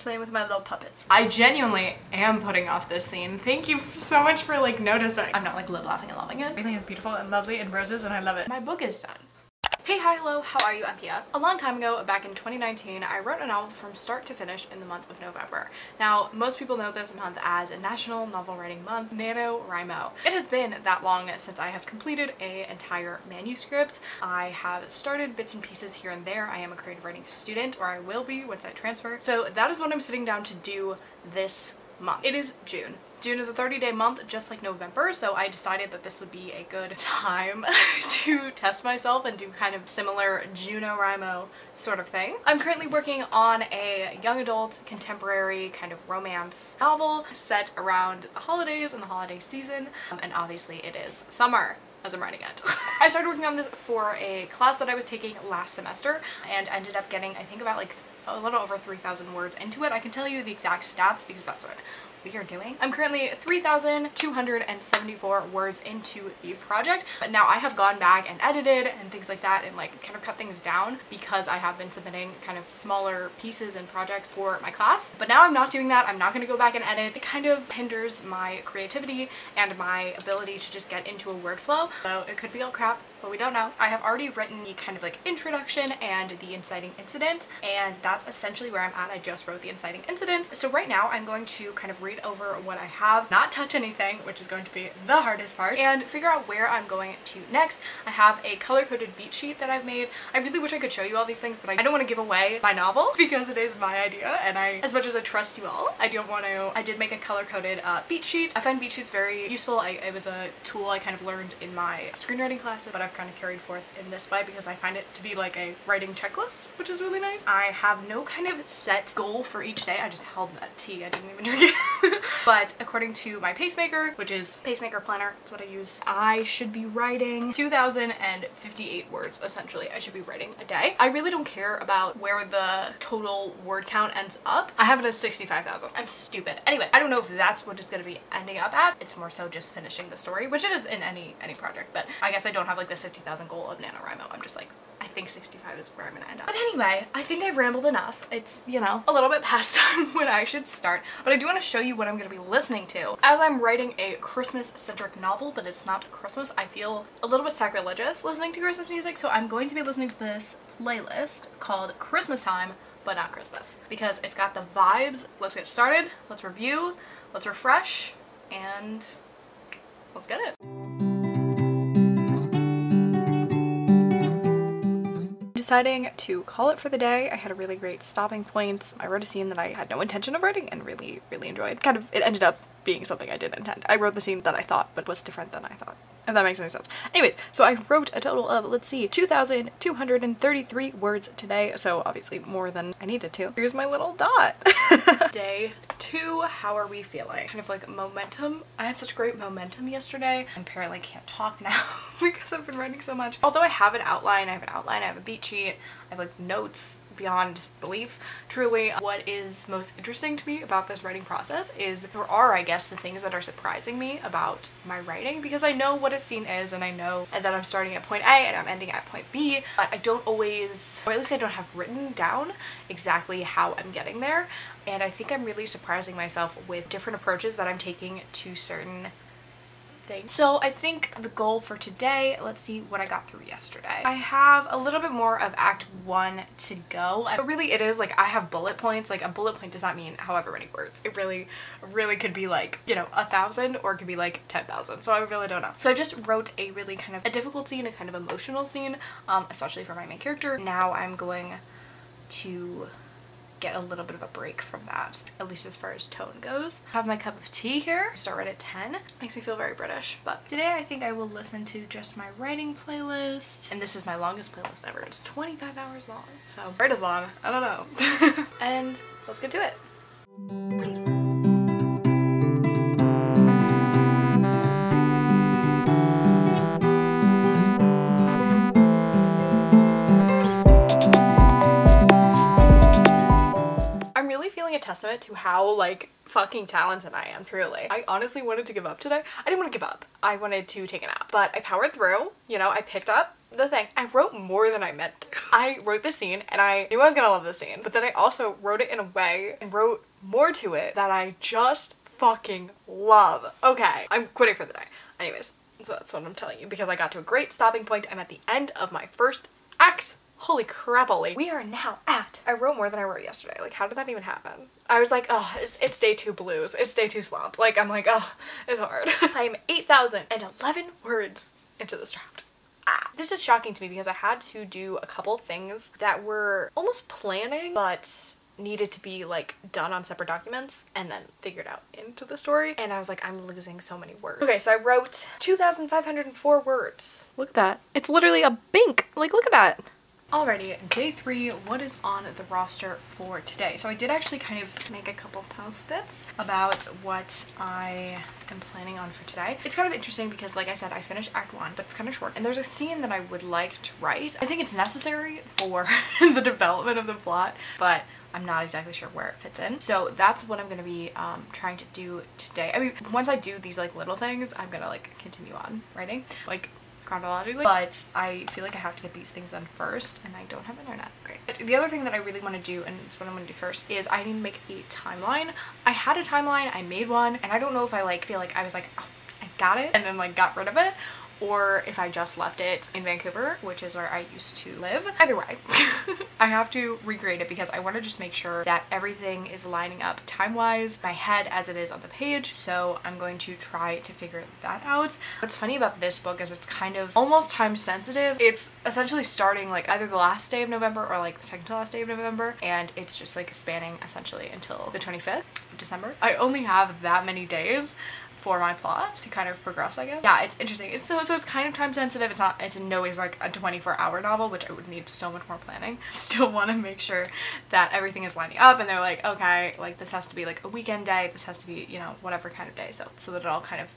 playing with my little puppets. I genuinely am putting off this scene. Thank you so much for like noticing. I'm not like live laughing and loving it. Everything is beautiful and lovely and roses and I love it. My book is done. Hey, hi, hello, how are you? I'm Pia. A long time ago, back in 2019, I wrote a novel from start to finish in the month of November. Now, most people know this month as National Novel Writing Month, NaNoWriMo. It has been that long since I have completed an entire manuscript. I have started bits and pieces here and there. I am a creative writing student, or I will be once I transfer. So that is what I'm sitting down to do this month. It is June. June is a 30-day month, just like November, so I decided that this would be a good time to test myself and do kind of similar NaNoWriMo sort of thing. I'm currently working on a young adult contemporary kind of romance novel set around the holidays and the holiday season, and obviously it is summer as I'm writing it. I started working on this for a class that I was taking last semester and ended up getting, I think, about like a little over 3,000 words into it. I can tell you the exact stats because that's what we are doing. I'm currently 3,274 words into the project, but now I have gone back and edited and things like that and like kind of cut things down because I have been submitting kind of smaller pieces and projects for my class. But now I'm not doing that. I'm not going to go back and edit. It kind of hinders my creativity and my ability to just get into a word flow. So it could be all crap, but we don't know. I have already written the kind of like introduction and the inciting incident, and that's essentially where I'm at. I just wrote the inciting incident. So right now I'm going to kind of read over what I have, not touch anything, which is going to be the hardest part, and figure out where I'm going to next. I have a color-coded beat sheet that I've made. I really wish I could show you all these things, but I don't want to give away my novel because it is my idea, and as much as I trust you all, I don't want to. I did make a color-coded beat sheet. I find beat sheets very useful. It was a tool I kind of learned in my screenwriting classes, but I've kind of carried forth in this way because I find it to be like a writing checklist, which is really nice. I have no kind of set goal for each day. I just held that tea. I didn't even drink it. But according to my pacemaker, which is pacemaker planner, that's what I use, I should be writing 2,058 words, essentially. I should be writing a day. I really don't care about where the total word count ends up. I have it as 65,000. I'm stupid. Anyway, I don't know if that's what it's going to be ending up at. It's more so just finishing the story, which it is in any project, but I guess I don't have like the 50,000 goal of NaNoWriMo. I'm just like, I think 65 is where I'm gonna end up. But anyway, I think I've rambled enough. It's, you know, a little bit past time when I should start, but I do want to show you what I'm gonna be listening to. As I'm writing a Christmas-centric novel, but it's not Christmas, I feel a little bit sacrilegious listening to Christmas music, so I'm going to be listening to this playlist called Christmas Time, but not Christmas, because it's got the vibes. Let's get started, let's review, let's refresh, and let's get it. Deciding to call it for the day. I had a really great stopping point. I wrote a scene that I had no intention of writing and really enjoyed. Kind of, it ended up being something I didn't intend. I wrote the scene that I thought, but was different than I thought, if that makes any sense. Anyways, so I wrote a total of, let's see, 2,233 words today, so obviously more than I needed to. Here's my little dot. Day 2, how are we feeling? Kind of like momentum. I had such great momentum yesterday. I apparently can't talk now because I've been writing so much. Although I have an outline, I have a beat sheet, I have like notes beyond belief. Truly, what is most interesting to me about this writing process is there are, I guess, the things that are surprising me about my writing, because I know what a scene is and I know that I'm starting at point A and I'm ending at point B, but I don't always, or at least I don't have written down exactly how I'm getting there, and I think I'm really surprising myself with different approaches that I'm taking to certain things. So I think the goal for today, let's see what I got through yesterday. I have a little bit more of Act 1 to go, but really it is like I have bullet points. Like a bullet point does not mean however many words. It really could be like, you know, 1,000 or it could be like 10,000. So I really don't know. So I just wrote a really kind of a difficult scene, a kind of emotional scene, especially for my main character. Now I'm going to get a little bit of a break from that, at least as far as tone goes. I have my cup of tea here. Start right at 10. Makes me feel very British, but today I think I will listen to just my writing playlist, and this is my longest playlist ever. It's 25 hours long, so right as long, I don't know. And let's get to it. A testament to how like fucking talented I am, truly. I honestly wanted to give up today. I didn't want to give up. I wanted to take a nap, but I powered through. You know, I picked up the thing. I wrote more than I meant to. I wrote this scene and I knew I was gonna love this scene, but then I also wrote it in a way and wrote more to it that I just fucking love. Okay, I'm quitting for the day. Anyways, so that's what I'm telling you because I got to a great stopping point. I'm at the end of my first act. Holy crapoly. We are now at, I wrote more than I wrote yesterday. Like, how did that even happen? I was like, oh, it's day 2 blues. It's day 2 slump. Like, I'm like, oh, it's hard. I am 8,011 words into this draft. This is shocking to me because I had to do a couple things that were almost planning, but needed to be like done on separate documents and then figured out into the story. And I was like, I'm losing so many words. Okay, so I wrote 2,504 words. Look at that. It's literally a bink. Like, look at that. Alrighty, day 3, what is on the roster for today? So I did actually kind of make a couple post-its about what I am planning on for today. It's kind of interesting because, like I said, I finished Act 1, but it's kind of short. And there's a scene that I would like to write. I think it's necessary for the development of the plot, but I'm not exactly sure where it fits in. So that's what I'm going to be trying to do today. I mean, once I do these like little things, I'm going to like continue on writing. Like, chronologically, but I feel like I have to get these things done first and I don't have internet. Great. The other thing that I really want to do, and it's what I'm going to do first, is I need to make a timeline. I had a timeline, I made one, and I don't know if I like feel like I was like, oh, I got it, and then like got rid of it, or if I just left it in Vancouver, which is where I used to live. Either way, I have to recreate it because I want to just make sure that everything is lining up time-wise, my head as it is on the page. So I'm going to try to figure that out. What's funny about this book is it's kind of almost time sensitive. It's essentially starting like either the last day of November or like the second to last day of November, and it's just like spanning essentially until the 25th of December. I only have that many days for my plot to kind of progress, I guess. Yeah, it's interesting. So it's kind of time sensitive. It's in no ways like a 24-hour novel, which I would need so much more planning. Still want to make sure that everything is lining up and they're like, okay, like this has to be like a weekend day, this has to be, you know, whatever kind of day, so that it all kind of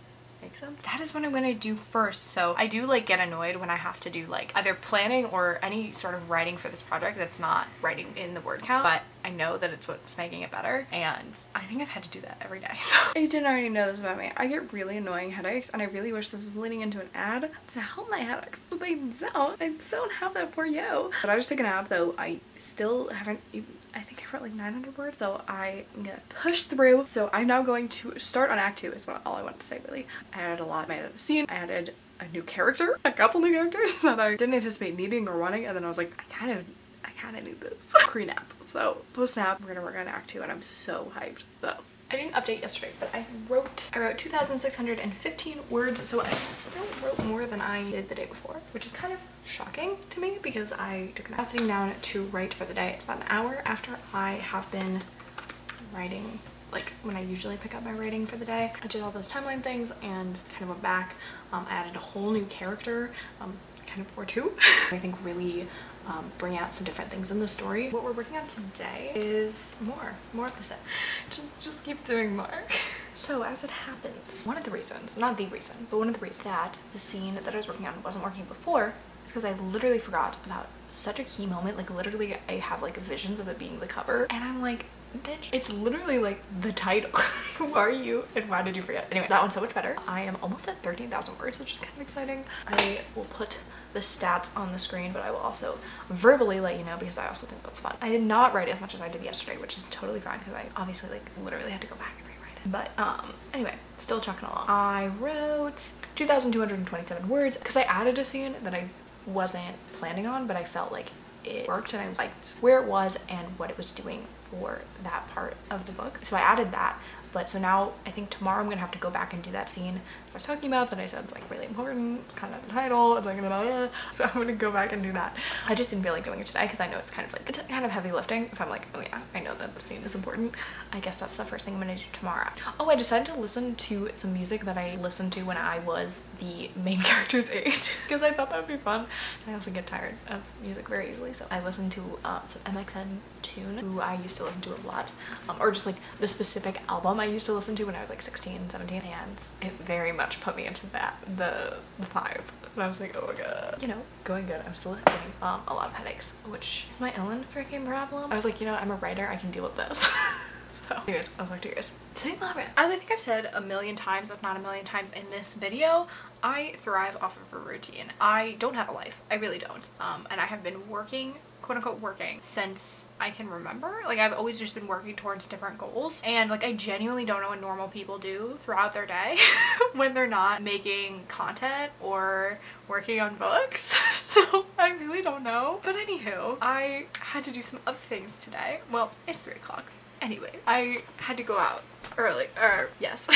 makes sense. That is what I'm gonna do first. So I do like get annoyed when I have to do like either planning or any sort of writing for this project that's not writing in the word count, but I know that it's what's making it better, and I think I've had to do that every day. So if you didn't already know this about me, I get really annoying headaches, and I really wish this was leading into an ad to help my headaches, but they don't. I don't have that for you. But I just took a nap, though I still haven't even, I think I wrote like 900 words, so I'm gonna push through. So I'm now going to start on Act 2 is what all I want to say, really. I added a lot. I added a scene, I added a new character, a couple new characters that I didn't anticipate needing or wanting, and then I was like, I kind of need this. Pre-nap. So post-nap, we're gonna work on Act 2, and I'm so hyped. So I didn't update yesterday, but I wrote 2,615 words, so I still wrote more than I did the day before, which is kind of shocking to me because I took a nap. Sitting down to write for the day. It's about an hour after I have been writing, like when I usually pick up my writing for the day. I did all those timeline things and kind of went back. I added a whole new character, kind of or two. I think really bring out some different things in the story. What we're working on today is more of the same. Just keep doing more. So as it happens, one of the reasons, not the reason, but one of the reasons that the scene that I was working on wasn't working before is because I literally forgot about such a key moment. Like literally I have like visions of it being the cover, and I'm like, bitch, it's literally like the title. Who are you and why did you forget? Anyway, that one's so much better. I am almost at 13,000 words, which is kind of exciting. I will put the stats on the screen, but I will also verbally let you know because I also think that's fun. I did not write as much as I did yesterday, which is totally fine because I obviously like literally had to go back and rewrite it. But anyway, still chucking along. I wrote 2,227 words because I added a scene that I wasn't planning on, but I felt like it worked and I liked where it was and what it was doing for that part of the book. So I added that. But so now I think tomorrow I'm gonna have to go back and do that scene I was talking about that I said is like really important. It's kind of the title. It's like so I'm gonna go back and do that. I just didn't feel like doing it today because I know it's kind of like, it's kind of heavy lifting. If I'm like, oh yeah, I know that the scene is important. I guess that's the first thing I'm gonna do tomorrow. Oh, I decided to listen to some music that I listened to when I was the main character's age because I thought that would be fun. And I also get tired of music very easily, so I listened to some MXN Tune, who I used to listen to a lot, or just like the specific album I used to listen to when I was like 16, 17, and it very much put me into that, the vibe. And I was like, oh my god. You know, going good. I'm still getting a lot of headaches, which is my own freaking problem. I was like, you know, I'm a writer, I can deal with this. So Anyways, I'll talk to you guys. As I think I've said a million times, if not a million times in this video, I thrive off of a routine. I don't have a life. I really don't. And I have been working, quote unquote working, since I can remember. Like, I've always just been working towards different goals, and like I genuinely don't know what normal people do throughout their day when they're not making content or working on books. So I really don't know. But anywho, I had to do some other things today. Well, it's 3 o'clock. Anyway, I had to go out early, yes.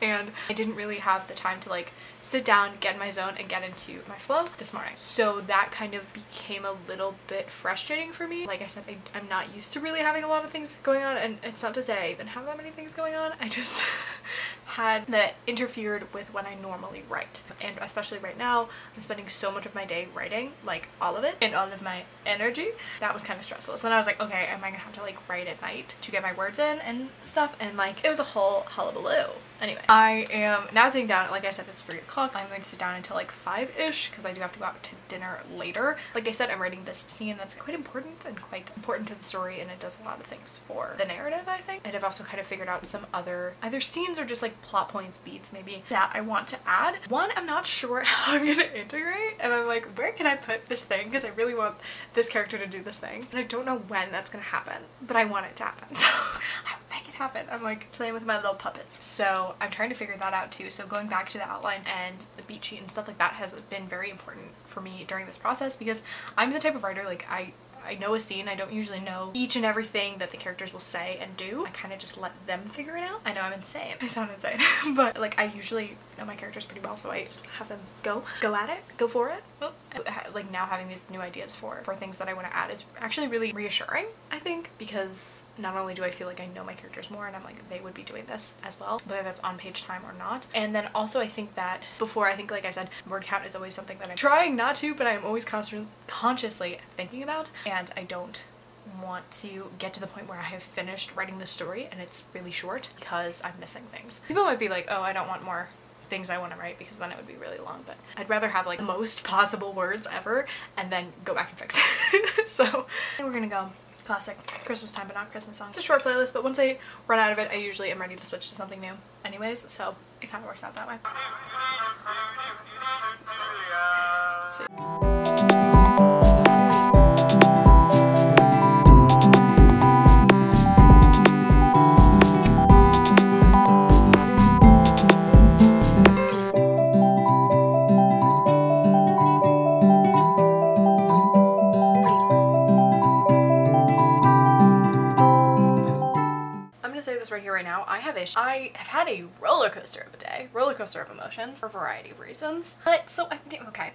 And I didn't really have the time to like sit down, get in my zone, and get into my flow this morning. So that kind of became a little bit frustrating for me. Like I said, I'm not used to really having a lot of things going on, and it's not to say I even have that many things going on. I just had that interfered with when I normally write. And especially right now, I'm spending so much of my day writing, like all of it, and all of my energy. That was kind of stressful. So then I was like, okay, am I gonna have to like write at night to get my words in and stuff? And like, it was a whole hullabaloo. Anyway, I am now sitting down. Like I said, it's 3 o'clock. I'm going to sit down until like 5-ish because I do have to go out to dinner later. Like I said, I'm writing this scene that's quite important and quite important to the story, and it does a lot of things for the narrative, I think. And I've also kind of figured out some other either scenes or just like plot points, beats maybe, that I want to add. One, I'm not sure how I'm gonna integrate, and I'm like, where can I put this thing? Because I really want this character to do this thing, and I don't know when that's gonna happen, but I want it to happen. So I will make it happen. I'm like playing with my little puppets. So I'm trying to figure that out too. So going back to the outline and the beat sheet and stuff like that has been very important for me during this process, because I'm the type of writer, like I know a scene. I don't usually know each and everything that the characters will say and do. I kind of just let them figure it out. I know I'm insane. I sound insane. But like, I usually know my characters pretty well, so I just have them go at it, go for it. Like now having these new ideas for things that I want to add is actually really reassuring, I think, because not only do I feel like I know my characters more and I'm like, they would be doing this as well, whether that's on page time or not. And then also I think that before, I think like I said, word count is always something that I'm trying not to, but I'm always consciously thinking about, and I don't want to get to the point where I have finished writing the story and it's really short because I'm missing things. People might be like, oh, I don't want more things I want to write because then it would be really long, but I'd rather have like the most possible words ever and then go back and fix it. So I think we're gonna go classic Christmas time, but not Christmas songs. It's a short playlist, but once I run out of it, I usually am ready to switch to something new anyways, so it kind of works out that way. Right here right now, I have had a roller coaster of a day, roller coaster of emotions for a variety of reasons. But so okay,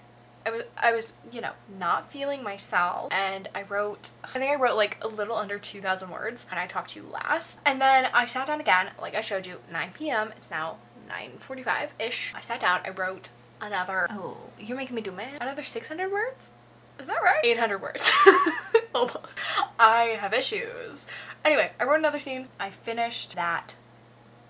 I was you know, not feeling myself, and I think I wrote like a little under 2,000 words, and I talked to you last, and then I sat down again, like I showed you, 9 p.m. It's now 9:45-ish. I sat down, I wrote another, oh, you're making me do math, another 600 words? Is that right? 800 words. Almost. I have issues. Anyway, I wrote another scene. I finished that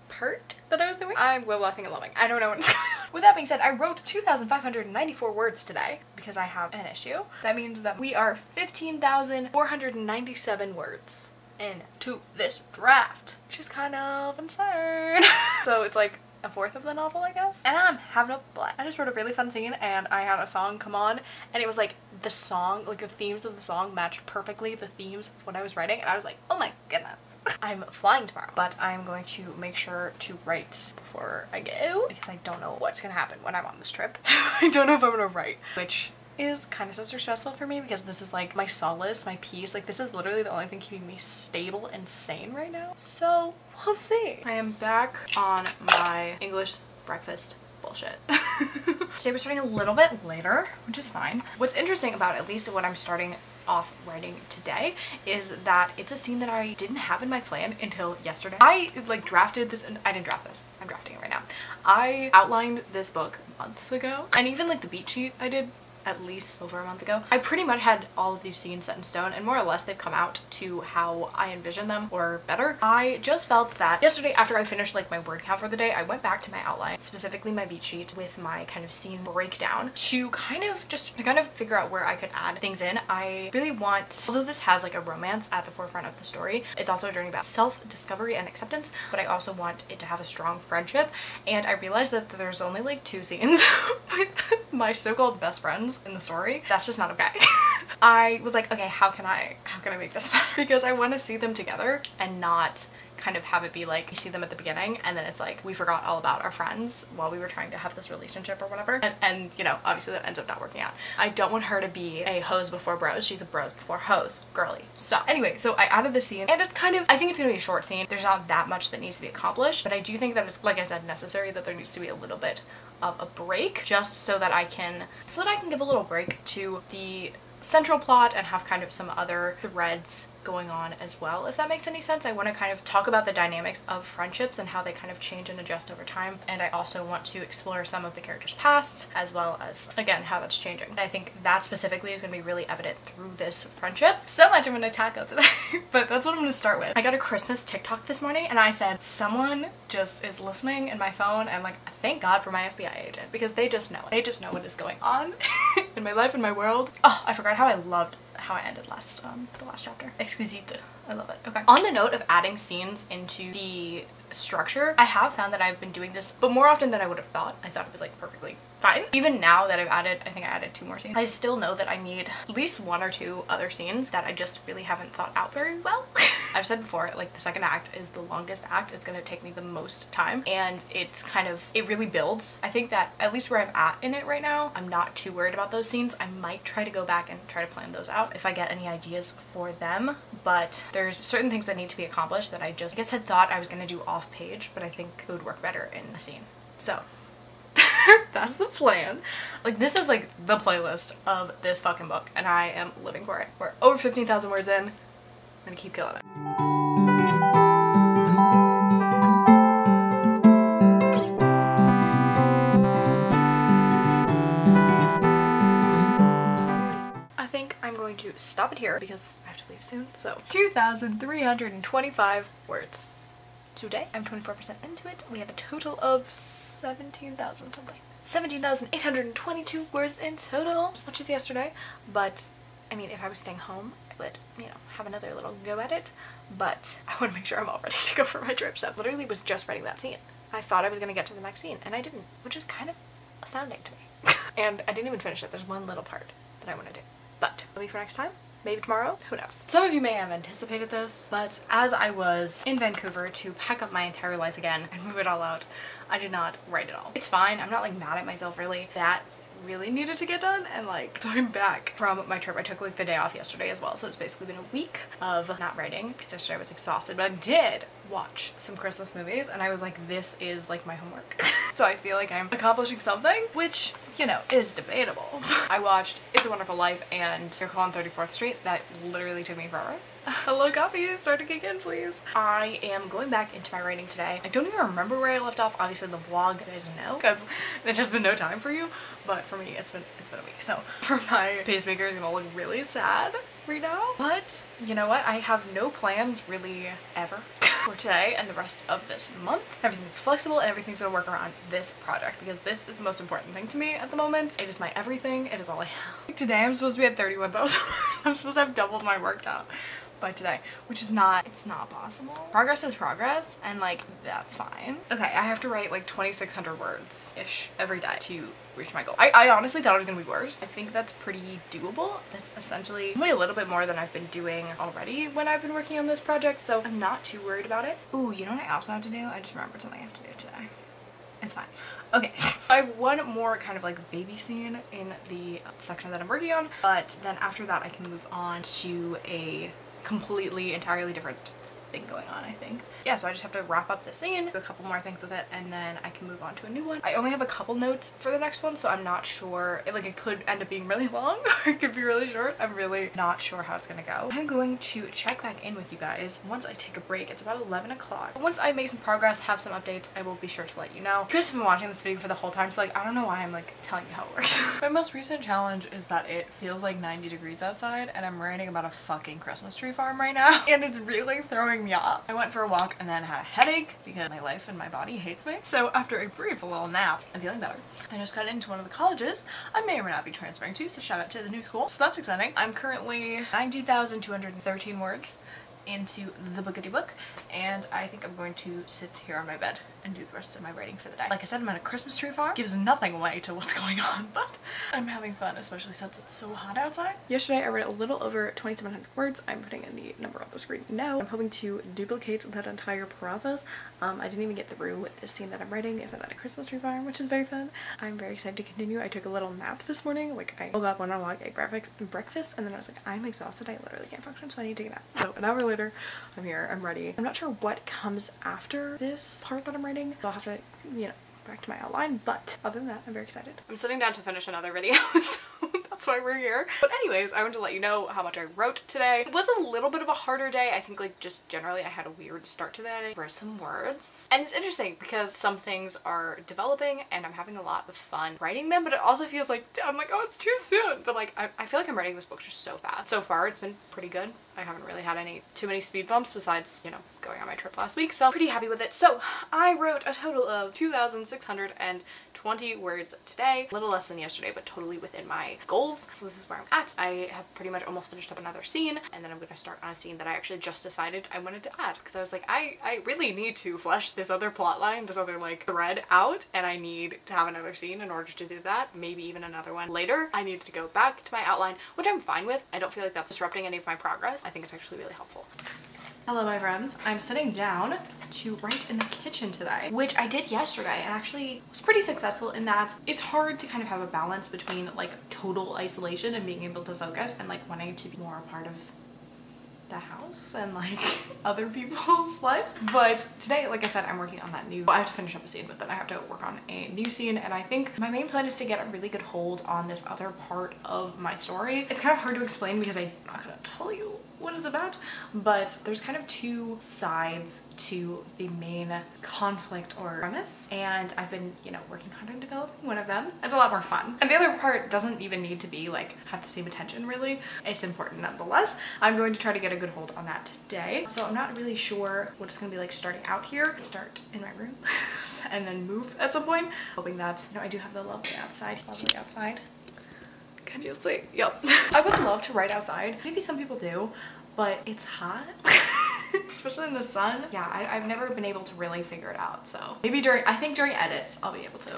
part that I was doing. I'm will laughing and loving. I don't know what's going on. With that being said, I wrote 2,594 words today because I have an issue. That means that we are 15,497 words into this draft, which is kind of insane. So it's like a fourth of the novel, I guess, and I'm having a blast. I just wrote a really fun scene, and I had a song come on, and it was like the song, like the themes of the song matched perfectly the themes of what I was writing, and I was like, oh my goodness. I'm flying tomorrow, but I'm going to make sure to write before I go because I don't know what's gonna happen when I'm on this trip. I don't know if I'm gonna write, which is kind of so stressful for me because this is like my solace, my peace. Like, this is literally the only thing keeping me stable and sane right now. So we'll see. I am back on my English breakfast bullshit. Today we're starting a little bit later, which is fine. What's interesting about at least what I'm starting off writing today is that it's a scene that I didn't have in my plan until yesterday. I like drafted this, and I didn't draft this. I'm drafting it right now. I outlined this book months ago, and even like the beat sheet I did at least over a month ago. I pretty much had all of these scenes set in stone, and more or less they've come out to how I envisioned them, or better. I just felt that yesterday, after I finished like my word count for the day, I went back to my outline, specifically my beat sheet with my kind of scene breakdown, to kind of figure out where I could add things in. I really want, although this has like a romance at the forefront of the story, it's also a journey about self-discovery and acceptance, but I also want it to have a strong friendship. And I realized that there's only like 2 scenes with my so-called best friends in the story. That's just not okay. I was like, okay, how can I make this better? Because I want to see them together and not kind of have it be like you see them at the beginning and then it's like we forgot all about our friends while we were trying to have this relationship or whatever, and you know, obviously that ends up not working out. I don't want her to be a hoes before bros. She's a bros before hoes girly. So anyway, so I added this scene, and it's kind of, I think it's gonna be a short scene. There's not that much that needs to be accomplished, but I do think that it's, like I said, necessary that there needs to be a little bit of a break, just so that I can give a little break to the central plot and have kind of some other threads going on as well, if that makes any sense. I want to kind of talk about the dynamics of friendships and how they kind of change and adjust over time, and I also want to explore some of the characters' pasts as well as, again, how that's changing. I think that specifically is going to be really evident through this friendship. So much I'm going to tackle today, but that's what I'm going to start with. I got a Christmas TikTok this morning and I said, someone just is listening in my phone, and like, thank God for my FBI agent, because they just know it. They just know what is going on in my life, in my world. Oh, I forgot how I loved how I ended the last chapter. Exquisite. I love it. Okay. On the note of adding scenes into the structure, I have found that I've been doing this, but more often than I would have thought. I thought it was like perfectly fine. Even now that I've added, I think I added 2 more scenes, I still know that I need at least 1 or 2 other scenes that I just really haven't thought out very well. I've said before, like, the second act is the longest act. It's gonna take me the most time, and it's kind of, it really builds. I think that at least where I'm at in it right now, I'm not too worried about those scenes. I might try to go back and try to plan those out if I get any ideas for them, but there's certain things that need to be accomplished that I guess had thought I was gonna do off page, but I think it would work better in a scene. So that's the plan. Like, this is like the playlist of this fucking book, and I am living for it. We're over 15,000 words in. I'm gonna keep killing it. I think I'm going to stop it here because I have to leave soon. So 2,325 words today. I'm 24% into it. We have a total of 17,000 something. 17,822 words in total, as much as yesterday. But I mean, if I was staying home, I would, you know, have another little go at it, but I want to make sure I'm all ready to go for my trip. So I literally was just writing that scene. I thought I was going to get to the next scene, and I didn't, which is kind of astounding to me. And I didn't even finish it. There's one little part that I want to do, but maybe for next time. Maybe tomorrow? Who knows? Some of you may have anticipated this, but as I was in Vancouver to pack up my entire life again and move it all out, I did not write it all. It's fine. I'm not like mad at myself really. That really needed to get done, and like, so I'm back from my trip. I took like the day off yesterday as well, so it's basically been a week of not writing because yesterday I was exhausted, but I did watch some Christmas movies and I was like, this is like my homework. So I feel like I'm accomplishing something, which, you know, is debatable. I watched It's a Wonderful Life and Miracle on 34th Street. That literally took me forever. Hello, coffee, start to kick in, please. I am going back into my writing today. I don't even remember where I left off. Obviously the vlog, you guys know, because there has been no time for you, but for me it's been a week. So for my pacemaker is gonna look really sad right now, but you know what, I have no plans really ever for today and the rest of this month. Everything's flexible and everything's gonna work around this project because this is the most important thing to me at the moment. It is my everything. It is all I have. Today I'm supposed to be at 31,000. I'm supposed to have doubled my workout by today, which is not, it's not possible. Progress is progress, and like, that's fine. Okay, I have to write like 2,600 words-ish every day to reach my goal. I honestly thought it was gonna be worse. I think that's pretty doable. That's essentially only a little bit more than I've been doing already when I've been working on this project, so I'm not too worried about it. Ooh, you know what I also have to do? I just remembered something I have to do today. It's fine. Okay, I have one more kind of like baby scene in the section that I'm working on, but then after that I can move on to a completely, entirely different thing going on, I think. yeah, so I just have to wrap up the scene, do a couple more things with it, and then I can move on to a new one. I only have a couple notes for the next one, so I'm not sure. It could end up being really long or it could be really short. I'm really not sure how it's gonna go. I'm going to check back in with you guys once I take a break. It's about 11 o'clock. Once I make some progress, have some updates, I will be sure to let you know. You guys have been watching this video for the whole time, so like I don't know why I'm like telling you how it works. My most recent challenge is that it feels like 90 degrees outside and I'm writing about a fucking Christmas tree farm right now and it's really throwing me off. I went for a walk and then had a headache because my life and my body hates me. So after a brief little nap, I'm feeling better. I just got into one of the colleges I may or may not be transferring to, so shout out to the new school. So that's exciting. I'm currently 90,213 words into the bookity book, and I think I'm going to sit here on my bed and do the rest of my writing for the day. Like I said, I'm at a Christmas tree farm. Gives nothing away to what's going on, but I'm having fun, especially since it's so hot outside. Yesterday I read a little over 2,700 words. I'm putting in the number on the screen now. I'm hoping to duplicate that entire process. I didn't even get through with this scene that I'm writing. Is at a Christmas tree farm, which is very fun. I'm very excited to continue. I took a little nap this morning. Like I woke up, went on a walk, ate breakfast, and then I was like, I'm exhausted. I literally can't function, so I need to take a nap. So an hour later, I'm here. I'm ready. I'm not sure what comes after this part that I'm writing. So I'll have to, you know, back to my outline, but other than that, I'm very excited. I'm sitting down to finish another video, so that's why we're here. But anyways, I wanted to let you know how much I wrote today. It was a little bit of a harder day. I think like just generally I had a weird start to the day for some words. And it's interesting because some things are developing and I'm having a lot of fun writing them, but it also feels like, I'm like, oh, it's too soon. But like, I feel like I'm writing this book just so fast. So far, it's been pretty good. I haven't really had too many speed bumps besides, you know, going on my trip last week, so pretty happy with it. So I wrote a total of 2,620 words today, a little less than yesterday, but totally within my goals. So this is where I'm at. I have pretty much almost finished up another scene, and then I'm gonna start on a scene that I actually just decided I wanted to add, because I was like, I really need to flesh this other plot line, this other like thread out, and I need to have another scene in order to do that, maybe even another one later. I needed to go back to my outline, which I'm fine with. I don't feel like that's disrupting any of my progress. I think it's actually really helpful. Hello my friends, I'm sitting down to write in the kitchen today, which I did yesterday and actually was pretty successful in that it's hard to kind of have a balance between like total isolation and being able to focus and like wanting to be more a part of the house and like other people's lives. But today, like I said, I'm working on that I have to finish up a scene, but then I have to work on a new scene, and I think my main plan is to get a really good hold on this other part of my story. It's kind of hard to explain because I'm not gonna tell you what it's about, but there's kind of two sides to the main conflict or premise, and I've been, you know, working hard on developing one of them. It's a lot more fun, and the other part doesn't even need to be like have the same attention really. It's important nonetheless. I'm going to try to get a good hold on that today, so I'm not really sure what it's gonna be like starting out here. Start in my room and then move at some point, hoping that, you know, I do have the lovely outside. Can you see? Yep. I would love to write outside. Maybe some people do, but it's hot. Especially in the sun. Yeah, I've never been able to really figure it out. So maybe I think during edits, I'll be able to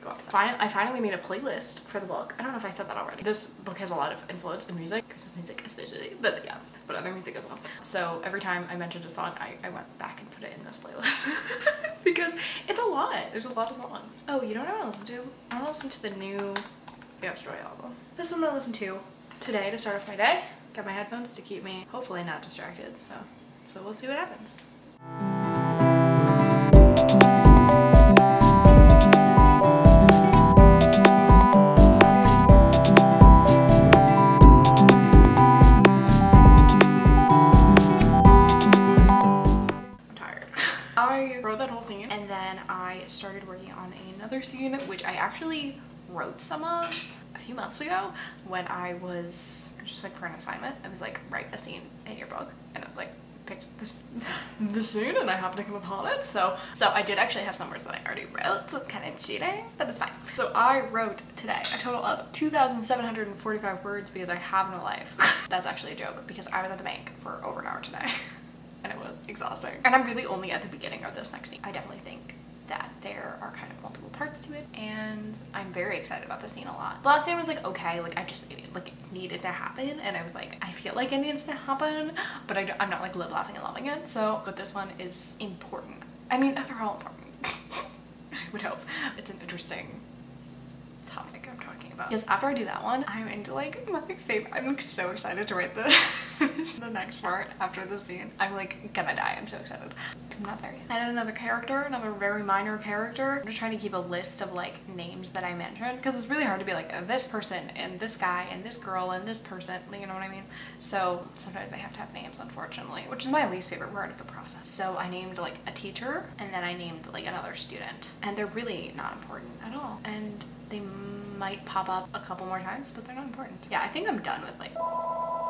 go outside. I finally made a playlist for the book. I don't know if I said that already. This book has a lot of influence in music, Christmas music especially, but yeah, but other music as well. So every time I mentioned a song, I went back and put it in this playlist because it's a lot. There's a lot of songs. Oh, you know what I want to listen to? I want to listen to the new Destroy album. This one I listen to today to start off my day. Got my headphones to keep me hopefully not distracted, so we'll see what happens. I'm tired. I wrote that whole scene and then I started working on another scene, which I actually wrote some of a few months ago when I was just like for an assignment. I was like, write a scene in your book, and I was like, picked this scene and I happened to come upon it. So I did actually have some words that I already wrote, so it's kind of cheating, but it's fine. So I wrote today a total of 2,745 words because I have no life. That's actually a joke because I was at the bank for over an hour today and it was exhausting. And I'm really only at the beginning of this next scene. I definitely think that there are kind of multiple parts to it, and I'm very excited about this scene a lot. The last scene was like okay, like I just like it needed to happen, and I was like, I feel like it needs to happen, but I'm not like live laughing and loving it. So but this one is important. I mean, they're all important. I would hope. It's an interesting topic I'm talking about. Because after I do that one, I'm into like my favorite. I'm like so excited to write the the next part after the scene. I'm like gonna die. I'm so excited. I'm not there yet. I had another character, another very minor character. I'm just trying to keep a list of like names that I mentioned because it's really hard to be like this person and this guy and this girl and this person, you know what I mean? So sometimes they have to have names, unfortunately, which is my least favorite part of the process. So I named like a teacher and then I named like another student, and they're really not important at all, and they might pop up a couple more times, but they're not important. Yeah, I think I'm done with like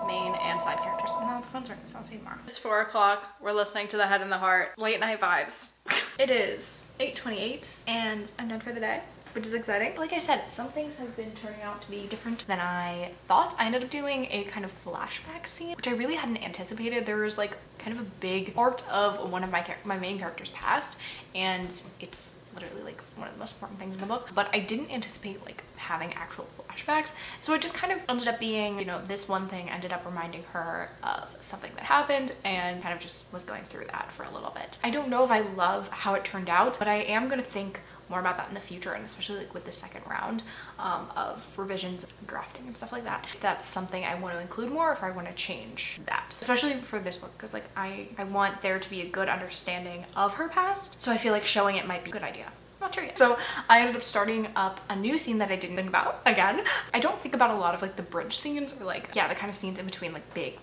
main and side characters. Oh no, the phone's ringing, so I'll see you tomorrow. It's 4 o'clock. We're listening to The Head and the Heart. Late night vibes. It is 8:28 and I'm done for the day, which is exciting. Like I said, some things have been turning out to be different than I thought. I ended up doing a kind of flashback scene, which I really hadn't anticipated. There was like kind of a big part of one of my main characters passed, and it's literally like one of the most important things in the book, but I didn't anticipate like having actual flashbacks. So it just kind of ended up being, you know, this one thing ended up reminding her of something that happened and kind of just was going through that for a little bit. I don't know if I love how it turned out, but I am gonna think more about that in the future, and especially like with the second round of revisions and drafting and stuff like that. If that's something I want to include more, if I want to change that, especially for this book, because like I want there to be a good understanding of her past. So I feel like showing it might be a good idea. Not sure yet. So I ended up starting up a new scene that I didn't think about. Again, I don't think about a lot of like the bridge scenes or like, yeah, the kind of scenes in between like big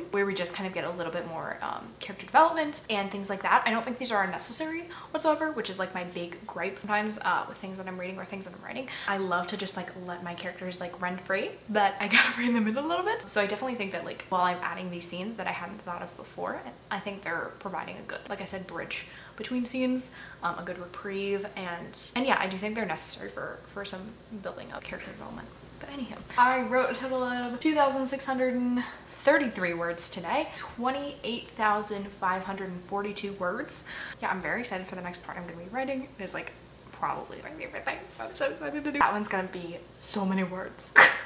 where we just kind of get a little bit more character development and things like that. I don't think these are unnecessary whatsoever, which is like my big gripe sometimes with things that I'm reading or things that I'm writing. I love to just like let my characters like run free, but I gotta rein them in a little bit. So I definitely think that like while I'm adding these scenes that I hadn't thought of before, I think they're providing a good, like I said, bridge between scenes, a good reprieve, and yeah, I do think they're necessary for some building of character development. But anyhow, I wrote a total of 2,633 words today, 28,542 words. Yeah, I'm very excited for the next part I'm gonna be writing. It is like probably my favorite thing, so I'm so excited to do. That one's gonna be so many words.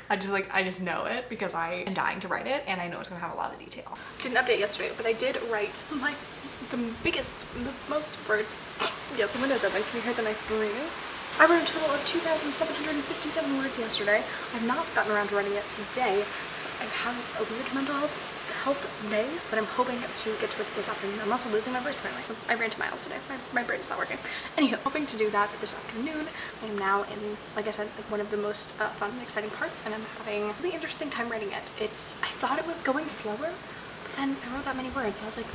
I just know it because I am dying to write it, and I know it's gonna have a lot of detail. Didn't update yesterday, but I did write the most words. Yes, the window's open. Can you hear the nice breeze? I wrote a total of 2,757 words yesterday. I've not gotten around to writing it today, so I've had a weird mental health day, but I'm hoping to get to it this afternoon. I'm also losing my voice apparently. I ran 2 miles today. My brain is not working. Anywho, hoping to do that this afternoon. I'm now in, like I said, like one of the most fun and exciting parts, and I'm having a really interesting time writing it. I thought it was going slower, but then I wrote that many words, so I was like,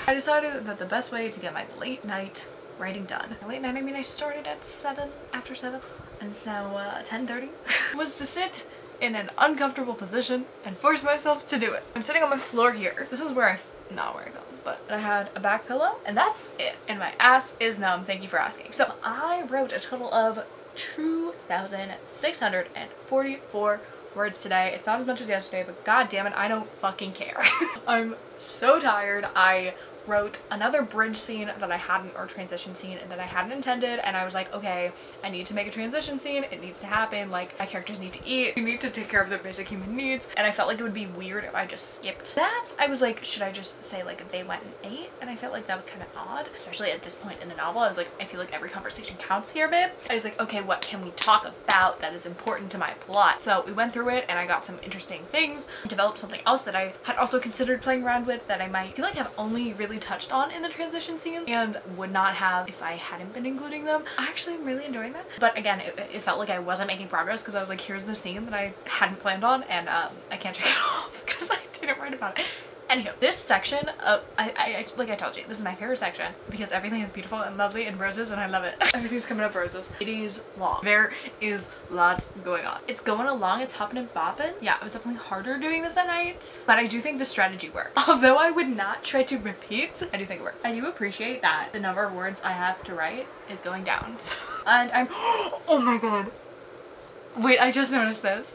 I decided that the best way to get my late night writing done. Late night, I mean I started at 7, after 7, and it's now 10:30, was to sit in an uncomfortable position and force myself to do it. I'm sitting on my floor here. This is where not where I fell, but I had a back pillow and that's it. And my ass is numb, thank you for asking. So I wrote a total of 2,644 words today. It's not as much as yesterday, but god damn it, I don't fucking care. I'm so tired. I wrote another bridge scene that I hadn't, or transition scene that I hadn't intended, and I was like, okay, I need to make a transition scene. It needs to happen. Like, my characters need to eat. You need to take care of their basic human needs. And I felt like it would be weird if I just skipped that. I was like, should I just say like they went and ate? And I felt like that was kind of odd, especially at this point in the novel. I was like, I feel like every conversation counts here, babe. I was like, okay, what can we talk about that is important to my plot? So we went through it and I got some interesting things, developed something else that I had also considered playing around with that I might feel like have only really touched on in the transition scenes and would not have if I hadn't been including them. I actually am really enjoying that. But again, it felt like I wasn't making progress because I was like, here's the scene that I hadn't planned on, and I can't check it off because I didn't write about it. Anywho, this section of, like I told you, this is my favorite section because everything is beautiful and lovely and roses and I love it. Everything's coming up roses. It is long. There is lots going on. It's going along, it's hopping and bopping. Yeah, it was definitely harder doing this at night, but I do think the strategy worked. Although I would not try to repeat, I do think it worked. I do appreciate that the number of words I have to write is going down. And I'm, oh my god. Wait, I just noticed this.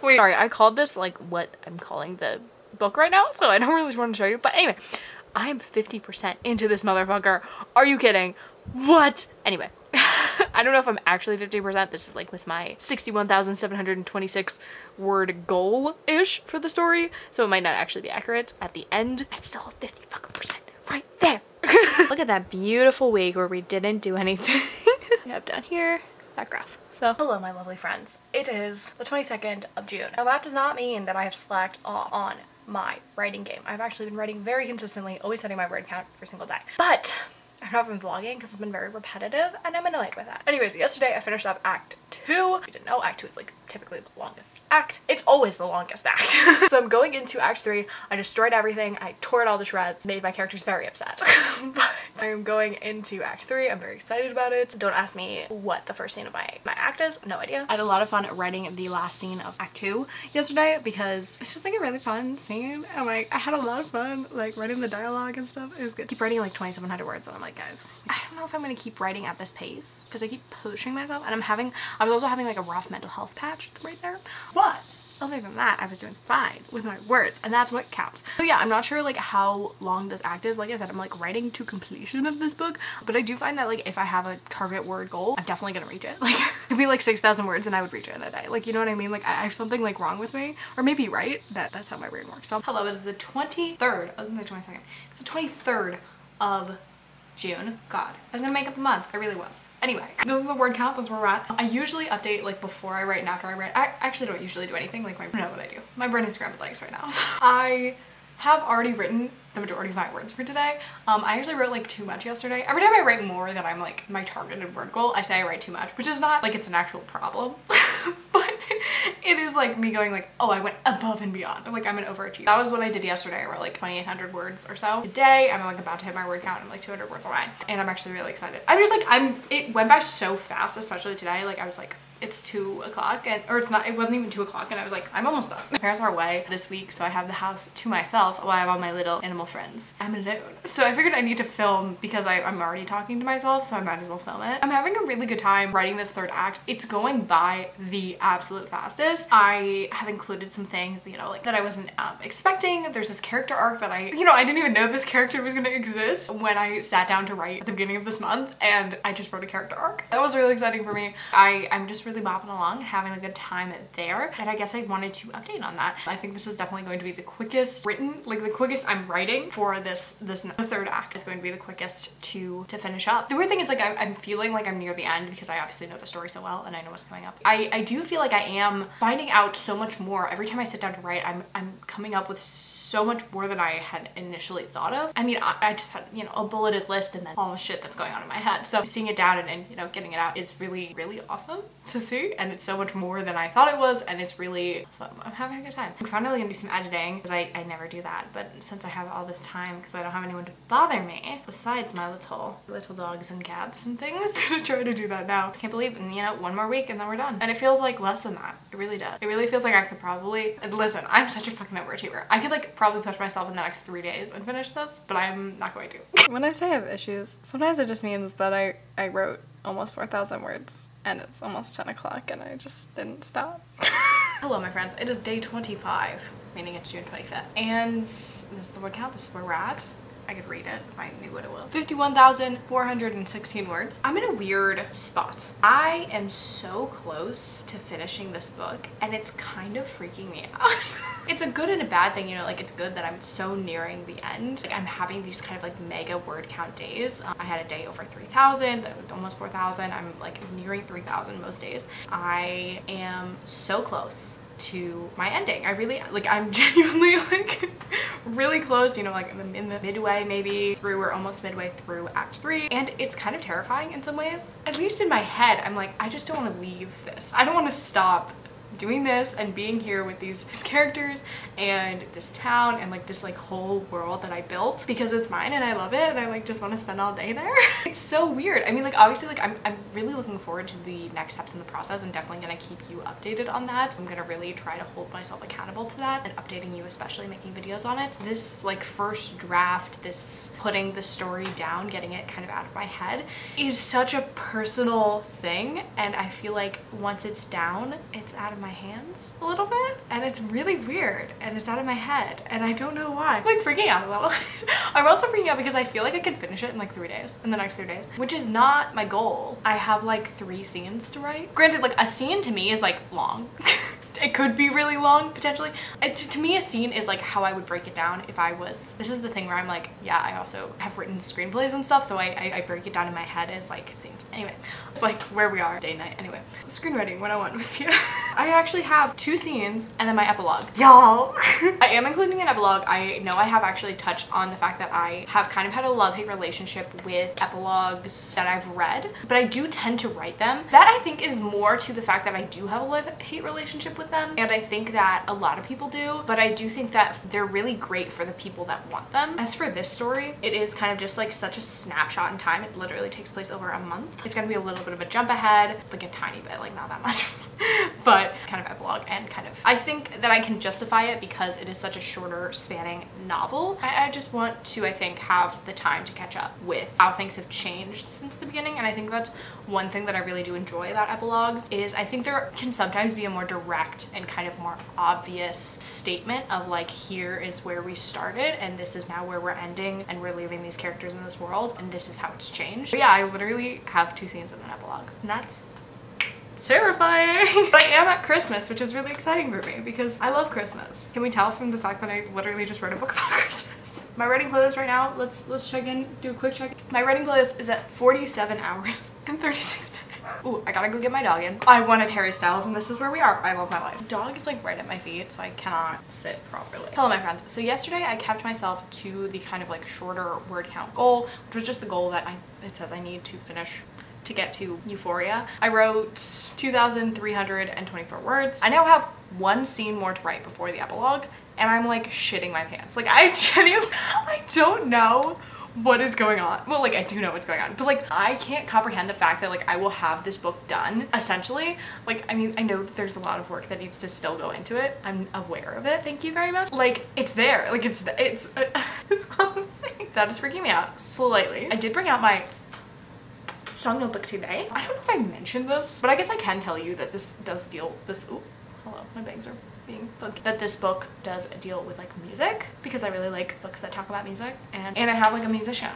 Wait. Sorry, I called this like what I'm calling the book right now, so I don't really want to show you, but anyway, I am 50% into this motherfucker. Are you kidding? What? Anyway, I don't know if I'm actually 50%. This is like with my 61,726 word goal-ish for the story, so it might not actually be accurate at the end. That's still a 50% right there. Look at that beautiful wig where we didn't do anything. We have down here that graph. So hello my lovely friends. It is the 22nd of June. Now that does not mean that I have slacked off on my writing game. I've actually been writing very consistently, always setting my word count every single day. But I've not been vlogging because it's been very repetitive and I'm annoyed with that. Anyways, yesterday I finished up Act 2. If you didn't know, Act 2 is like typically the longest act. It's always the longest act. So I'm going into Act 3. I destroyed everything. I tore it all to shreds. Made my characters very upset. But I'm going into Act 3. I'm very excited about it. Don't ask me what the first scene of my act is. No idea. I had a lot of fun writing the last scene of Act 2 yesterday because it's just like a really fun scene. And like I had a lot of fun like writing the dialogue and stuff. It was good. I keep writing like 2,700 words and I'm like, guys, I don't know if I'm gonna keep writing at this pace because I keep pushing myself and I was also having like a rough mental health patch right there. But other than that, I was doing fine with my words and that's what counts. So yeah, I'm not sure like how long this act is. Like I said, I'm like writing to completion of this book, but I do find that like if I have a target word goal, I'm definitely gonna reach it. Like it could be like 6,000 words and I would reach it in a day. Like, you know what I mean? Like I have something like wrong with me, or maybe right, that's how my brain works. So hello, it is the 23rd, other than the 22nd. It's the 23rd of June. God, I was gonna make up the month. I really was. Anyway, this is the word count. That's where we're at. I usually update like before I write and after I write. I actually don't usually do anything. Like I don't know what I do. My brain is scrambled eggs right now. I have already written the majority of my words for today. I actually wrote like too much yesterday. Every time I write more than I'm like my targeted word goal, I say I write too much, which is not like it's an actual problem. But it is like me going like, oh, I went above and beyond. Like I'm an overachiever. That was what I did yesterday. I wrote like 2,800 words or so. Today I'm like about to hit my word count. I'm like 200 words away and I'm actually really excited. I'm just like, it went by so fast, especially today. Like I was like, it's 2 o'clock or it's not, it wasn't even 2 o'clock and I was like, I'm almost done. My parents are away this week, so I have the house to myself while I have all my little animal friends. I'm alone. So I figured I need to film because I'm already talking to myself, so I might as well film it. I'm having a really good time writing this third act. It's going by the absolute fastest. I have included some things, you know, like that I wasn't expecting. There's this character arc that I didn't even know this character was gonna exist when I sat down to write at the beginning of this month, and I just wrote a character arc. That was really exciting for me. I'm just really bopping along, having a good time there, and I guess I wanted to update on that. I think this is definitely going to be the quickest written, like the quickest I'm writing for the third act is going to be the quickest to finish up. The weird thing is like I'm feeling like I'm near the end because I obviously know the story so well and I know what's coming up. I do feel like I am finding out so much more every time I sit down to write. I'm coming up with so much more than I had initially thought of. I mean, I just had, you know, a bulleted list and then all the shit that's going on in my head. So seeing it down and you know, getting it out is really, really awesome to see. And it's so much more than I thought it was. And it's really, so I'm having a good time. I'm finally gonna do some editing because I never do that. But since I have all this time, because I don't have anyone to bother me besides my little dogs and cats and things, I'm gonna try to do that now. I can't believe, and you know, 1 more week and then we're done. And it feels like less than that. It really does. It really feels like I could probably, listen, I'm such a fucking overachiever. I could like probably push myself in the next 3 days and finish this, but I'm not going to. When I say I have issues, sometimes it just means that I wrote almost 4,000 words and it's almost 10 o'clock and I just didn't stop. Hello my friends, it is day 25, meaning it's June 25th. And this is the word count, this is where we're at. I could read it if I knew what it was. 51,416 words. I'm in a weird spot. I am so close to finishing this book and it's kind of freaking me out. It's a good and a bad thing, you know, like it's good that I'm so nearing the end. Like I'm having these kind of like mega word count days. I had a day over 3,000, almost 4,000. I'm like nearing 3,000 most days. I am so close to my ending. I really, like, I'm genuinely like really close, you know, like I'm in the midway maybe through or almost midway through Act 3, and it's kind of terrifying in some ways. At least in my head, I'm like, I just don't want to leave this. I don't want to stop doing this and being here with these characters and this town and like this like whole world that I built because it's mine and I love it and I like just want to spend all day there. It's so weird. I mean, like obviously like I'm really looking forward to the next steps in the process. I'm definitely gonna keep you updated on that. I'm gonna really try to hold myself accountable to that and updating you, especially making videos on it. This like first draft, this putting the story down, getting it kind of out of my head is such a personal thing, and I feel like once it's down, it's out of my hands a little bit, and it's really weird and it's out of my head and I don't know why. I'm like freaking out a little. I'm also freaking out because I feel like I could finish it in like 3 days, in the next 3 days, which is not my goal. I have like 3 scenes to write. Granted, like a scene to me is like long. it could be really long potentially. To me, a scene is like how I would break it down if I was, this is the thing where I'm like, yeah, I also have written screenplays and stuff, so I break it down in my head as like scenes. Anyway, it's like where we are day and night. Anyway, screenwriting 101 with you. I actually have 2 scenes and then my epilogue. Y'all. I am including an epilogue. I know I have actually touched on the fact that I have kind of had a love-hate relationship with epilogues that I've read, but I do tend to write them. That I think is more to the fact that I do have a love-hate relationship with them, and I think that a lot of people do, but I do think that they're really great for the people that want them. As for this story, it is kind of just like such a snapshot in time. It literally takes place over a month. It's gonna be a little bit of a jump ahead, like a tiny bit, like not that much, but kind of epilogue, and kind of, I think that I can justify it because it is such a shorter spanning novel. I just want to, I think, have the time to catch up with how things have changed since the beginning, and I think that's one thing that I really do enjoy about epilogues is I think there can sometimes be a more direct and kind of more obvious statement of like, here is where we started and this is now where we're ending, and we're leaving these characters in this world and this is how it's changed. But yeah, I literally have 2 scenes in an epilogue, and that's terrifying. But I am at Christmas, which is really exciting for me because I love Christmas. Can we tell from the fact that I literally just wrote a book about Christmas? My writing playlist right now, let's check in, do a quick check. My writing playlist is at 47 hours and 36 minutes. Ooh, I gotta go get my dog in. I wanted Harry Styles and this is where we are. I love my life. Dog is like right at my feet, so I cannot sit properly. Hello, my friends. So yesterday I kept myself to the kind of like shorter word count goal, which was just the goal that it says I need to finish to get to Euphoria. I wrote 2,324 words. I now have 1 scene more to write before the epilogue, and I'm like shitting my pants. Like I genuinely, I don't know what is going on. Well, like I do know what's going on, but like I can't comprehend the fact that like I will have this book done essentially. Like, I mean, I know that there's a lot of work that needs to still go into it. I'm aware of it. Thank you very much. Like it's there. Like it's on the thing. That is freaking me out slightly. I did bring out my song notebook today. I don't know if I mentioned this, but I guess I can tell you that this does deal, ooh, hello, my bangs are being funky. That this book does deal with like music, because I really like books that talk about music, and I have like a musician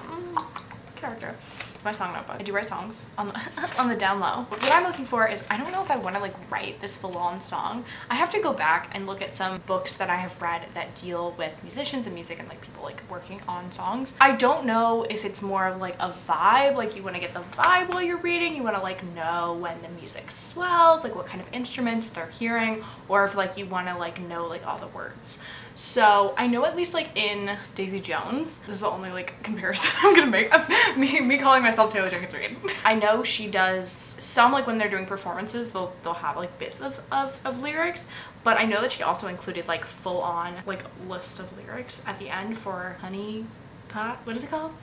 character. It's my song notebook. I do write songs on the on the down low. What I'm looking for is, I don't know if I want to like write this full-on song. I have to go back and look at some books that I have read that deal with musicians and music and like people like working on songs. I don't know if it's more of like a vibe, like you want to get the vibe while you're reading, you want to like know when the music swells, like what kind of instruments they're hearing, or if like you want to like know like all the words. So I know at least like in Daisy Jones, this is the only like comparison I'm gonna make of me calling myself Taylor Jenkins Reid. I know she does some, like when they're doing performances, they'll have like bits of lyrics, but I know that she also included like full on like list of lyrics at the end for Honey Pot, what is it called?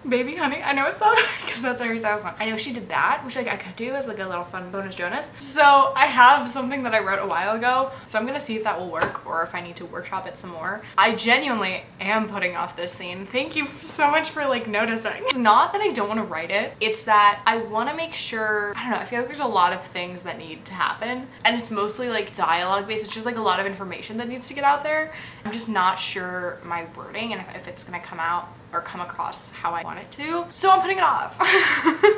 Baby Honey, I know it's not, because that's Harry Styles song. I know she did that, which like I could do as like a little fun bonus Jonas. So I have something that I wrote a while ago, so I'm gonna see if that will work or if I need to workshop it some more. I genuinely am putting off this scene. Thank you so much for like noticing. It's not that I don't want to write it, it's that I want to make sure, I don't know, I feel like there's a lot of things that need to happen, and it's mostly like dialogue based. It's just like a lot of information that needs to get out there. I'm just not sure my wording and if it's gonna come out or come across how I want it to, so I'm putting it off.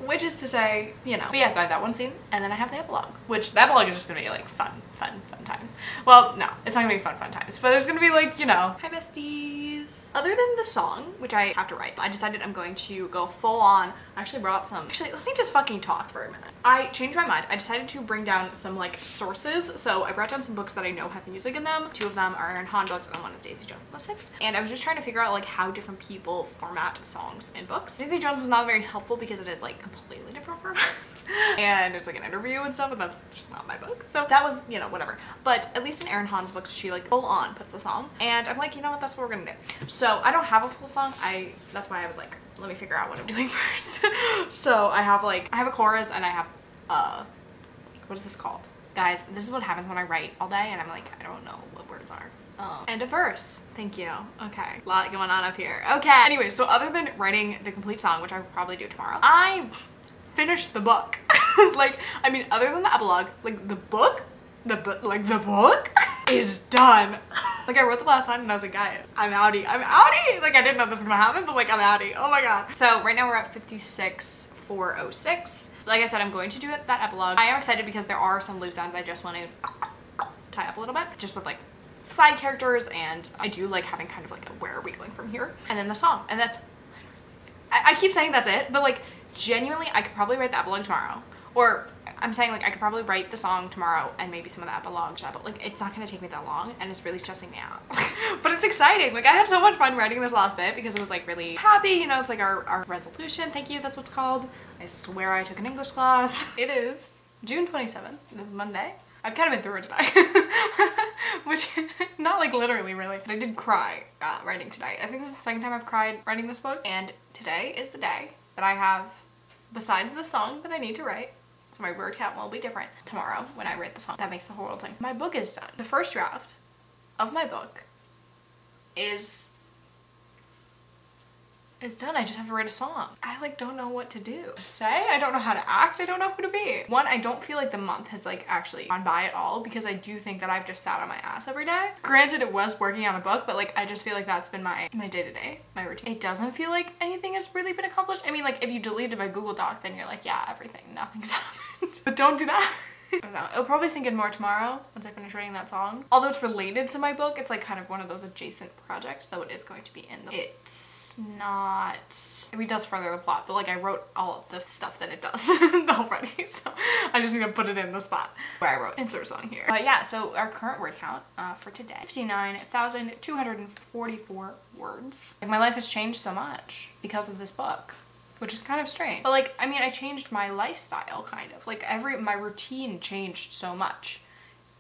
Which is to say, you know. But yeah, so I have that 1 scene, and then I have the epilogue, which the epilogue is just gonna be like fun times. Well, no, it's not gonna be fun times, but there's gonna be like, you know, hi besties. Other than the song, which I have to write, I decided I'm going to go full on. I actually brought some, let me just fucking talk for a minute. I changed my mind. I decided to bring down some like sources. So I brought down some books that I know have music in them. 2 of them are Aaron Hahn books, and one is Daisy Jones Mystics. And I was just trying to figure out like how different people format songs in books. Daisy Jones was not very helpful because it is like completely different format. And it's like an interview and stuff, and that's just not my book. So that was, you know, whatever. But at least in Aaron Hahn's books, she like full on puts the song. And I'm like, you know what, that's what we're gonna do. So I don't have a full song. That's why I was like, let me figure out what I'm doing first. So I have a chorus, and I have, what is this called? Guys, this is what happens when I write all day and I'm like, I don't know what words are. And a verse. Thank you. Okay. A lot going on up here. Okay. Anyway, so other than writing the complete song, which I will probably do tomorrow, I finished the book. Like, I mean, other than the epilogue, like the book is done. Like I wrote the last time and I was like, guys, I'm outie. Like I didn't know this was gonna happen, but like I'm outie. Oh my god. So right now we're at 56,406. Like I said, I'm going to do that epilogue. I am excited because there are some loose ends I just want to tie up a little bit, just with like side characters, and I do like having kind of like a where are we going from here, and then the song, and that's, I keep saying that's it, but like genuinely I could probably write the epilogue tomorrow, or I'm saying like I could probably write the song tomorrow and maybe some of the epilogues, but like it's not gonna take me that long, and it's really stressing me out. But it's exciting. Like I had so much fun writing this last bit because it was like really happy, you know, it's like our resolution. Thank you, that's what's called. I swear I took an English class. It is June 27th, this is Monday. I've kind of been through it today. Which, not like literally really. But I did cry writing today. I think this is the second time I've cried writing this book. And today is the day that I have, besides the song that I need to write, so my word count will be different tomorrow when I write the song. That makes the whole world sing. My book is done. The first draft of my book is done. I just have to write a song. I like don't know what to do. Say, I don't know how to act. I don't know who to be. One, I don't feel like the month has like actually gone by at all because I do think that I've just sat on my ass every day. Granted, it was working on a book, but like I just feel like that's been my day-to-day, my routine. It doesn't feel like anything has really been accomplished. I mean, like if you deleted my Google Doc, then you're like, yeah, everything, nothing's happened. But don't do that. I don't know. It'll probably sink in more tomorrow once I finish writing that song. Although it's related to my book, it's like kind of one of those adjacent projects, though it is going to be in the... It's not... It does further the plot, but like I wrote all of the stuff that it does already, so I just need to put it in the spot where I wrote insert song here. But yeah, so our current word count for today, 59,244 words. Like my life has changed so much because of this book, which is kind of strange. But like, I mean, I changed my lifestyle kind of. Like my routine changed so much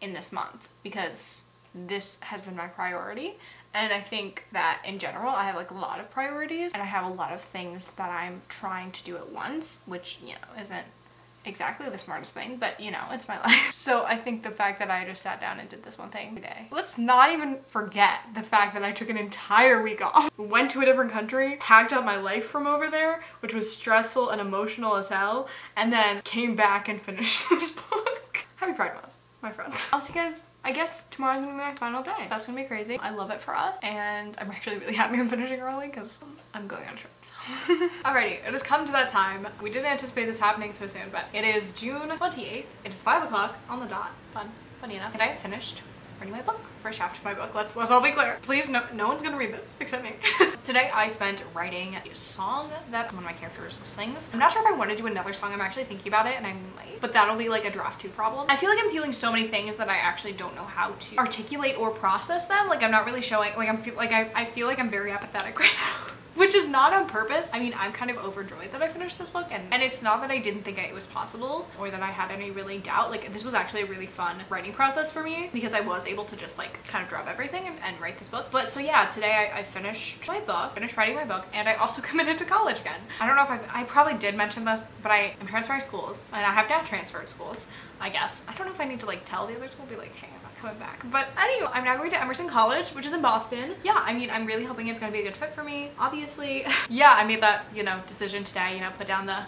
in this month because this has been my priority. And I think that in general, I have like a lot of priorities and I have a lot of things that I'm trying to do at once, which, you know, isn't exactly the smartest thing, but you know, it's my life. So I think the fact that I just sat down and did this one thing today. Let's not even forget the fact that I took an entire week off, went to a different country, packed up my life from over there, which was stressful and emotional as hell, and then came back and finished this book. Happy Pride Month, my friends. I'll see you guys. I guess tomorrow's gonna be my final day. That's gonna be crazy. I love it for us, and I'm actually really happy I'm finishing early because I'm going on a trip, so. Alrighty, it has come to that time. We didn't anticipate this happening so soon, but it is June 28th. It is 5 o'clock on the dot. Funny enough. And I have finished writing my book. First chapter of my book. Let's all be clear. Please, no one's gonna read this except me. Today I spent writing a song that one of my characters sings. I'm not sure if I want to do another song. I'm actually thinking about it and I might, but that'll be like a draft 2 problem. I feel like I'm feeling so many things that I actually don't know how to articulate or process them. Like I'm not really showing, like I feel like I'm very apathetic right now. Which is not on purpose. I mean, I'm kind of overjoyed that I finished this book, and it's not that I didn't think it was possible or that I had any really doubt. Like this was actually a really fun writing process for me because I was able to just like kind of drop everything and write this book. But so yeah, today I finished my book, finished writing my book, and I also committed to college again. I don't know if I probably did mention this, but I am transferring schools, and I have now transferred schools, I guess. I don't know if I need to like tell the other school, be like, hey, coming back. But anyway, I'm now going to Emerson College, which is in Boston. Yeah, I mean, I'm really hoping it's gonna be a good fit for me, obviously. Yeah, I made that, you know, decision today, you know, put down the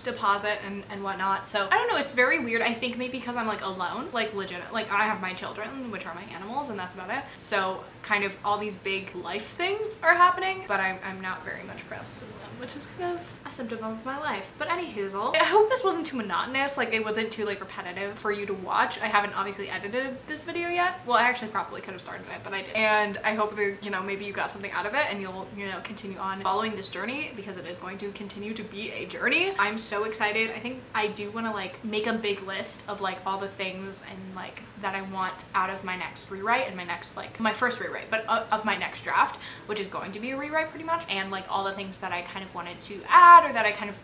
deposit and whatnot. So I don't know, it's very weird. I think maybe because I'm like alone, like legit, like I have my children, which are my animals, and that's about it. So kind of all these big life things are happening, but I'm not very much present in them, which is kind of a symptom of my life. But anyhoozle, I hope this wasn't too monotonous, like it wasn't too like repetitive for you to watch. I haven't obviously edited this video yet. Well, I actually probably could have started it, but I did. And I hope that, you know, maybe you got something out of it and you'll, you know, continue on following this journey because it is going to continue to be a journey. I'm so excited. I think I do want to like make a big list of like all the things and like that I want out of my next rewrite and my next, like my first rewrite, but of my next draft, which is going to be a rewrite pretty much, and like all the things that I kind of wanted to add or that I kind of,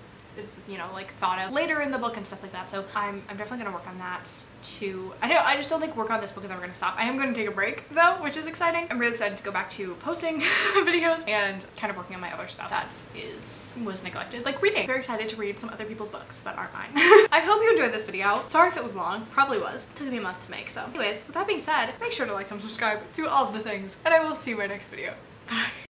you know, like thought of later in the book and stuff like that. So I'm definitely gonna work on that too. I just don't think work on this book is ever gonna stop. I am gonna take a break though, which is exciting. I'm really excited to go back to posting videos and kind of working on my other stuff that was neglected, like reading. Very excited to read some other people's books that aren't mine. I hope you enjoyed this video. Sorry if it was long, probably was. It took me a month to make. So anyways, with that being said, make sure to like and subscribe to all of the things, and I will see you in my next video. Bye.